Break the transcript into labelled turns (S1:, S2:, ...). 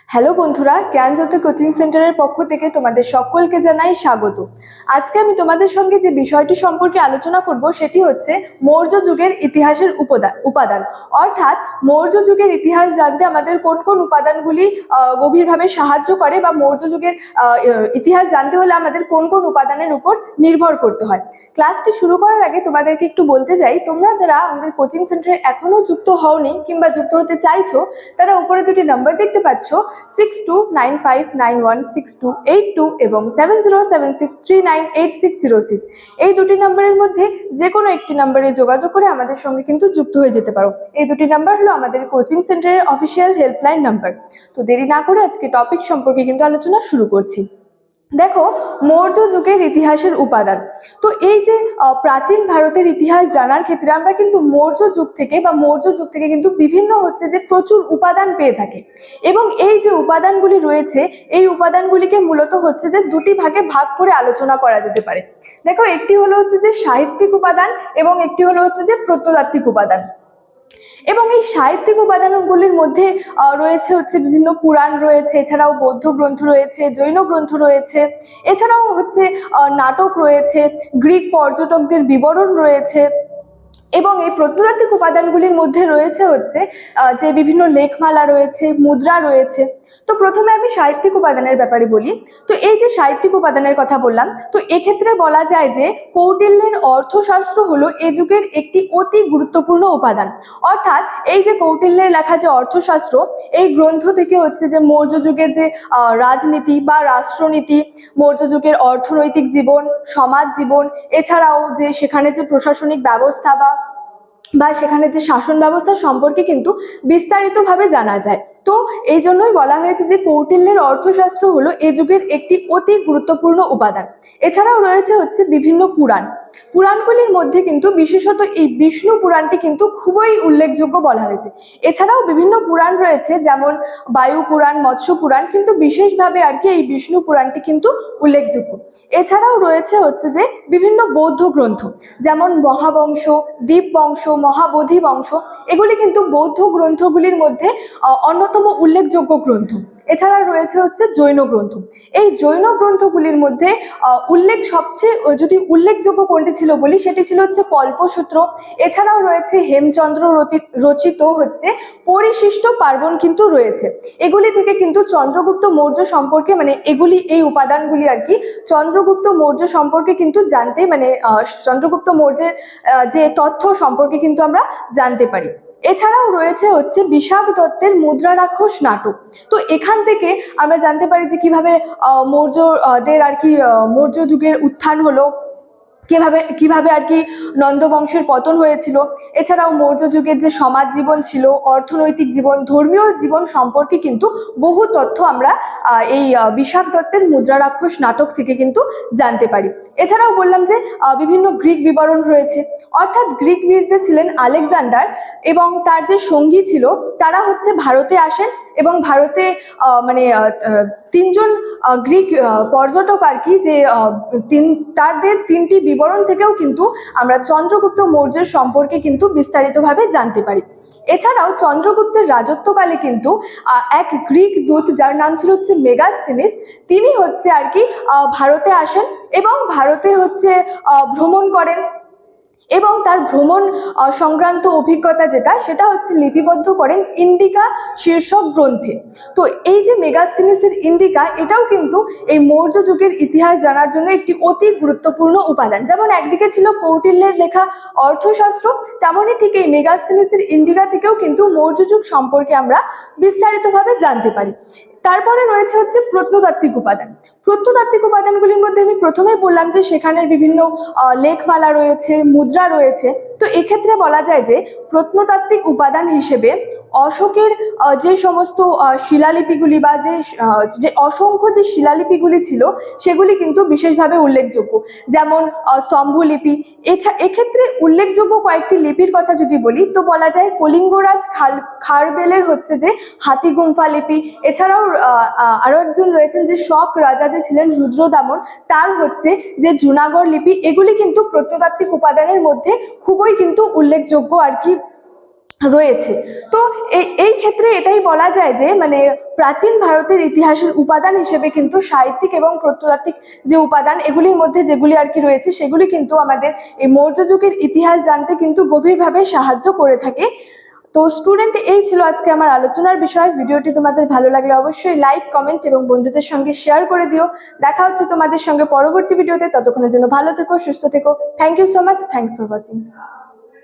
S1: Hello বন্ধুরা, জ্ঞানজ্যোতি coaching সেন্টারের পক্ষ থেকে তোমাদের সকলকে জানাই স্বাগত। আজকে আমি তোমাদের সঙ্গে যে বিষয়টি সম্পর্কে আলোচনা করব সেটি হচ্ছে মৌর্য যুগের ইতিহাসের উপাদান অর্থাৎ মৌর্য যুগের ইতিহাস জানতে আমাদের কোন কোন উপাদানগুলি গভীরভাবে সাহায্য করে বা মৌর্য যুগের ইতিহাস জানতে হলে আমাদের কোন কোন উপাদানের উপর নির্ভর করতে হয়। ক্লাসটি শুরু করার আগে তোমাদেরকে একটু বলতে চাই, তোমরা যারা আমাদের কোচিং সেন্টারে এখনো যুক্ত হওনি কিংবা যুক্ত হতে চাইছো তারা উপরে দুটি নাম্বার দেখতে পাচ্ছ 6295916282 এবং 7076398606। এই দুটি নাম্বারের মধ্যে যে কোনো একটি নাম্বারে যোগাযোগ করে আমাদের সঙ্গে কিন্তু যুক্ত হয়ে যেতে পারো। এই দুটি নাম্বার হলো আমাদের কোচিং সেন্টারের অফিসিয়াল হেল্পলাইন নাম্বার। তো দেরি না করে আজকে টপিক সম্পর্কে কিন্তু আলোচনা শুরু করছি। দেখো, মৌর্য যুগের ইতিহাসের উপাদান। তো এই যে প্রাচীন ভারতের ইতিহাস জানার ক্ষেত্রে আমরা কিন্তু মৌর্য যুগ থেকে কিন্তু বিভিন্ন যে প্রচুর উপাদান পেয়ে থাকি এবং এই যে উপাদানগুলি রয়েছে এই উপাদানগুলিকে মূলত যে দুটি ভাগে ভাগ করে আলোচনা করা যেতে পারে। দেখো, একটি হলো যে সাহিত্যিক উপাদান এবং একটি হলো যে প্রত্নতাত্ত্বিক উপাদান। এবং এই সাহিত্যিক উপাদানগুলির মধ্যে রয়েছে বিভিন্ন পুরাণ রয়েছে, এছাড়াও বৌদ্ধ গ্রন্থ রয়েছে, জৈন গ্রন্থ রয়েছে, এছাড়াও নাটক রয়েছে, গ্রিক পর্যটকদের বিবরণ রয়েছে। এবং এই প্রত্নতাত্ত্বিক উপাদানগুলির মধ্যে রয়েছে যে বিভিন্ন লেখমালা রয়েছে, মুদ্রা রয়েছে। তো প্রথমে আমি সাহিত্যিক উপাদানের ব্যাপারে বলি। তো এই যে সাহিত্যিক উপাদানের কথা বললাম, তো এক্ষেত্রে বলা যায় যে কৌটিল্যের অর্থশাস্ত্র হলো এ যুগের একটি অতি গুরুত্বপূর্ণ উপাদান। অর্থাৎ এই যে কৌটিল্যের লেখা যে অর্থশাস্ত্র, এই গ্রন্থ থেকে যে মৌর্য যুগের যে রাজনীতি বা রাষ্ট্রনীতি, মৌর্য যুগের অর্থনৈতিক জীবন, সমাজ জীবন, এছাড়াও যে সেখানে যে প্রশাসনিক ব্যবস্থা বা সেখানে যে শাসন ব্যবস্থা সম্পর্কে কিন্তু বিস্তারিতভাবে জানা যায়। তো এই জন্যই বলা হয়েছে যে কৌটিল্যের অর্থশাস্ত্র হলো এ যুগের একটি অতি গুরুত্বপূর্ণ উপাদান। এছাড়াও রয়েছে বিভিন্ন পুরাণগুলির মধ্যে কিন্তু বিশেষত এই বিষ্ণু পুরাণটি কিন্তু খুবই উল্লেখযোগ্য বলা হয়েছে। এছাড়াও বিভিন্ন পুরাণ রয়েছে, যেমন বায়ু পুরাণ, মৎস্য পুরাণ, কিন্তু বিশেষভাবে এই বিষ্ণু পুরাণটি কিন্তু উল্লেখযোগ্য। এছাড়াও রয়েছে যে বিভিন্ন বৌদ্ধ গ্রন্থ, যেমন মহাবংশ, দীপবংশ, মহাবোধি বংশ, এগুলি কিন্তু বৌদ্ধ গ্রন্থগুলির মধ্যে অন্যতম উল্লেখযোগ্য গ্রন্থ। এছাড়া রয়েছে জৈন গ্রন্থ। এই জৈন গ্রন্থগুলির মধ্যে সবচেয়ে উল্লেখযোগ্য কোনটি ছিল বলি, সেটি ছিল কল্পসূত্র। এছাড়াও রয়েছে হেমচন্দ্র রচিত পরিশিষ্ট পার্বণ কিন্তু রয়েছে। এগুলি থেকে কিন্তু চন্দ্রগুপ্ত মৌর্য সম্পর্কে এই উপাদানগুলি চন্দ্রগুপ্ত মৌর্য সম্পর্কে কিন্তু জানতে চন্দ্রগুপ্ত মৌর্যের যে তথ্য সম্পর্কে কিন্তু আমরা জানতে পারি। এছাড়াও রয়েছে বিশাখ দত্তের মুদ্রা রাক্ষস নাটক। তো এখান থেকে আমরা জানতে পারি যে কিভাবে মৌর্যদের মৌর্য যুগের উত্থান হলো, কিভাবে নন্দ বংশের পতন হয়েছিল। এছাড়াও মৌর্য যুগের যে সমাজ জীবন ছিল, অর্থনৈতিক জীবন, ধর্মীয় জীবন সম্পর্কে কিন্তু বহু তথ্য আমরা এই বিশাখ দত্তের মুদ্রা রাক্ষস নাটক থেকে কিন্তু জানতে পারি। এছাড়াও বললাম যে বিভিন্ন গ্রিক বিবরণ রয়েছে, অর্থাৎ গ্রিক বীর যে ছিলেন আলেকজান্ডার এবং তার যে সঙ্গী ছিল তারা ভারতে আসেন এবং ভারতে তিনজন গ্রিক পর্যটক তাদের তিনটি বিবরণ থেকেও কিন্তু আমরা চন্দ্রগুপ্ত মৌর্যের সম্পর্কে কিন্তু বিস্তারিতভাবে জানতে পারি। এছাড়াও চন্দ্রগুপ্তের রাজত্বকালে কিন্তু এক গ্রিক দূত যার নাম ছিল মেগাসথেনিস, তিনি ভারতে আসেন এবং ভারতে ভ্রমণ করেন এবং তার ভ্রমণ সংক্রান্ত অভিজ্ঞতা সেটা লিপিবদ্ধ করেন ইন্ডিকা শীর্ষক গ্রন্থে। তো এই যে মেগাসথেনিসের ইন্ডিকা, এটাও কিন্তু এই মৌর্য যুগের ইতিহাস জানার জন্য একটি অতি গুরুত্বপূর্ণ উপাদান। যেমন একদিকে ছিল কৌটিল্যের লেখা অর্থশাস্ত্র, তেমনই ঠিক এই মেগাসথেনিসের ইন্ডিকা থেকেও কিন্তু মৌর্য যুগ সম্পর্কে আমরা বিস্তারিতভাবে জানতে পারি। তারপরে রয়েছে প্রত্নতাত্ত্বিক উপাদান। প্রত্নতাত্ত্বিক উপাদানগুলির মধ্যে আমি প্রথমেই বললাম যে সেখানের বিভিন্ন লেখমালা রয়েছে, মুদ্রা রয়েছে। তো এক্ষেত্রে বলা যায় যে প্রত্নতাত্ত্বিক উপাদান হিসেবে অশোকের যে সমস্ত শিলালিপিগুলি বা যে অসংখ্য যে শিলালিপিগুলি ছিল সেগুলি কিন্তু বিশেষভাবে উল্লেখযোগ্য, যেমন স্তম্ভলিপি। এক্ষেত্রে উল্লেখযোগ্য কয়েকটি লিপির কথা যদি বলি তো বলা যায় কলিঙ্গরাজ খারবেলের যে হাতিগুম্ফা লিপি। এছাড়াও আরো একজন রয়েছেন যে শক রাজা যে ছিলেন রুদ্রদামন, তার যে জুনাগড় লিপি। এগুলি কিন্তু প্রত্নতাত্ত্বিক উপাদানের মধ্যে খুবই কিন্তু উল্লেখযোগ্য রয়েছে। তো এই ক্ষেত্রে এটাই বলা যায় যে মানে প্রাচীন ভারতের ইতিহাসের উপাদান হিসেবে কিন্তু সাহিত্যিক এবং প্রত্নতাত্ত্বিক যে উপাদান এগুলির মধ্যে যেগুলি আর কি রয়েছে সেগুলি কিন্তু আমাদের এই মৌর্য যুগের ইতিহাস জানতে কিন্তু গভীরভাবে সাহায্য করে থাকে। তো স্টুডেন্ট, এই ছিল আজকে আমার আলোচনার বিষয়। ভিডিওটি তোমাদের ভালো লাগলে অবশ্যই লাইক, কমেন্ট এবং বন্ধুদের সঙ্গে শেয়ার করে দিও। দেখা হচ্ছে তোমাদের সঙ্গে পরবর্তী ভিডিওতে। ততক্ষণের জন্য ভালো থেকো, সুস্থ থেকো। Thank you so much. Thanks for watching.